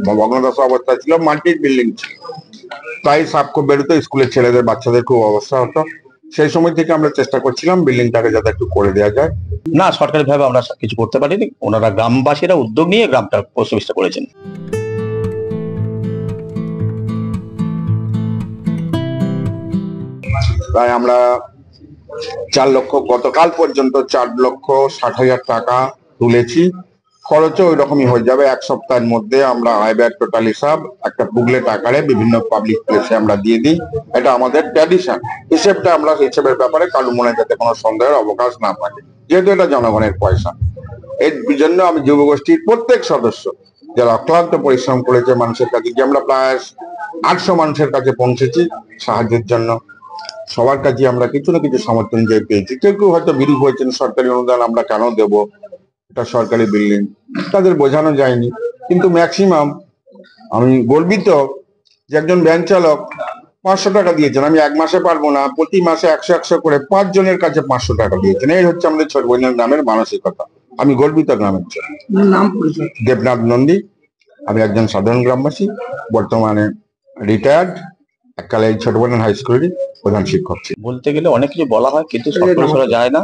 ভগ্নদশা অবস্থা ছিল, multi building ছিল, তাই সাবকো বেরোতো, স্কুলের ছেলেদের বাচ্চাদের খুব অবস্থা হতো। সেই সময় থেকে আমরা চেষ্টা করছিলাম বিল্ডিংটাকে যাতে একটু করে দেওয়া যায়। না, সরকারিভাবে আমরা কিছু করতে পারিনি, ওনারা গ্রামবাসীরা উদ্যোগ নিয়ে গ্রামটা পোস্ট অফিসটা করেছেন। তাই আমরা 4 লক্ষ, গতকাল পর্যন্ত 4,60,000 টাকা তুলেছি। খরচও ওই রকমই হয়ে যাবে। 1 সপ্তাহের মধ্যে আমরা আয় ব্যয় টোটাল হিসাব একটা বুকলেট আকারে বিভিন্ন পাবলিক প্লেসে আমরা দিয়ে দিই। এটা আমাদের ট্র্যাডিশন। হিসেবটা আমরা হিসেবের ব্যাপারে কারো মনে যাতে কোনো সন্দেহের অবকাশ না থাকে, যেহেতু এটা জনগণের পয়সা। এর জন্য আমি যুবগোষ্ঠীর প্রত্যেক সদস্য যারা অক্লান্ত পরিশ্রম করেছে মানুষের কাছে, যে আমরা প্রায় 800 মানুষের কাছে পৌঁছেছি সাহায্যের জন্য, সবার কাছে আমরা কিছু না কিছু সমর্থন যে পেয়েছি। কেউ কেউ হয়তো বিরূপ হয়েছেন, সরকারি অনুদান আমরা কেন দেব, এটা সরকারি বিল্ডিং, তাদের বোঝানো যায়নি। কিন্তু ম্যাক্সিমাম আমি গর্বিত যে একজন ভ্যান চালক 500 টাকা দিয়েছেন। আমি 1 মাসে পারবো না, প্রতি মাসে 100 করে 5 জনের কাছে 500 টাকা দিয়েছেন। এই হচ্ছে আমাদের ছোটবইনার গ্রামের মানসিকতা। আমি গর্বিত গ্রামের জন্য। নাম পরিচয়? দেবনাথ নন্দী, আমি একজন সাধারণ গ্রামবাসী, বর্তমানে রিটায়ার্ড, এককালে এই ছোটবইনার হাই স্কুলেরই প্রধান শিক্ষক ছিল। বলতে গেলে অনেক কিছু বলা হয়, কিন্তু সব যায় না।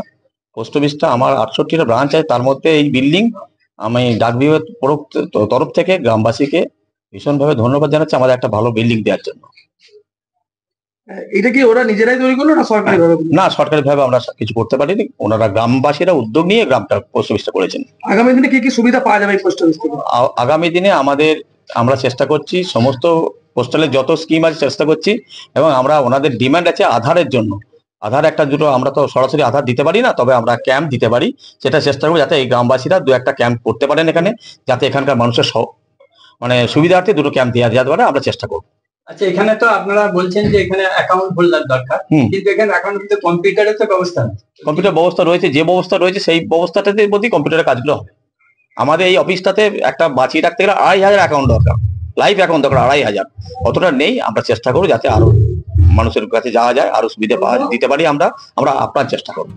পোস্ট অফিসটা আমার 68টা ব্রাঞ্চ আছে, তার মধ্যে এই বিল্ডিং আমি ডাক বিভাগের তরফ থেকে গ্রামবাসীকে ভীষণভাবে ধন্যবাদ জানাচ্ছি আমাদের একটা ভালো বিল্ডিং দেওয়ার জন্য। এটা কি ওরা নিজেরাই তৈরি করলো না সরকারি ভাবে? না, সরকারিভাবে আমরা কিছু করতে পারিনি, ওনারা গ্রামবাসীরা উদ্যোগ নিয়ে গ্রামটা পোস্ট অফিসটা করেছেন। আগামী দিনে কি কি সুবিধা পাওয়া যাবে এই পোস্ট অফিস থেকে? আগামী দিনে আমরা চেষ্টা করছি সমস্ত পোস্টালের যত স্কিম আছে চেষ্টা করছি, এবং আমরা ওনাদের ডিমান্ড আছে আধারের জন্য। আধার একটা দুটো আমরা তো সরাসরি আধার দিতে পারি না, তবে আমরা ক্যাম্প দিতে পারি, সেটা চেষ্টা করবো যাতে এই গ্রামবাসীরা 2-1টা ক্যাম্প করতে পারেন এখানে, যাতে এখানকার মানুষের সুবিধার্থে 2টো ক্যাম্প দেওয়া যেতে পারে, আমরা চেষ্টা করবো। আচ্ছা, এখানে তো আপনারা বলছেন যে এখানে অ্যাকাউন্ট হোল্ডার দরকার, কিন্তু এখানে অ্যাকাউন্ট কিন্তু কম্পিউটারের তো ব্যবস্থা নেই। কম্পিউটার ব্যবস্থা রয়েছে, যে ব্যবস্থা রয়েছে সেই ব্যবস্থাটাতে মধ্যেই কম্পিউটারের কাজগুলো হবে। আমাদের এই অফিসটাতে একটা বাঁচিয়ে রাখতে গেলে 2,500 অ্যাকাউন্ট দরকার, লাইভ অ্যাকাউন্ট দরকার 2,500। অতটা নেই, আমরা চেষ্টা করবো যাতে আরো মানুষের কাছে যাওয়া যায়, আরো সুবিধা দিতে পারি। আমরা আপনার চেষ্টা করবো।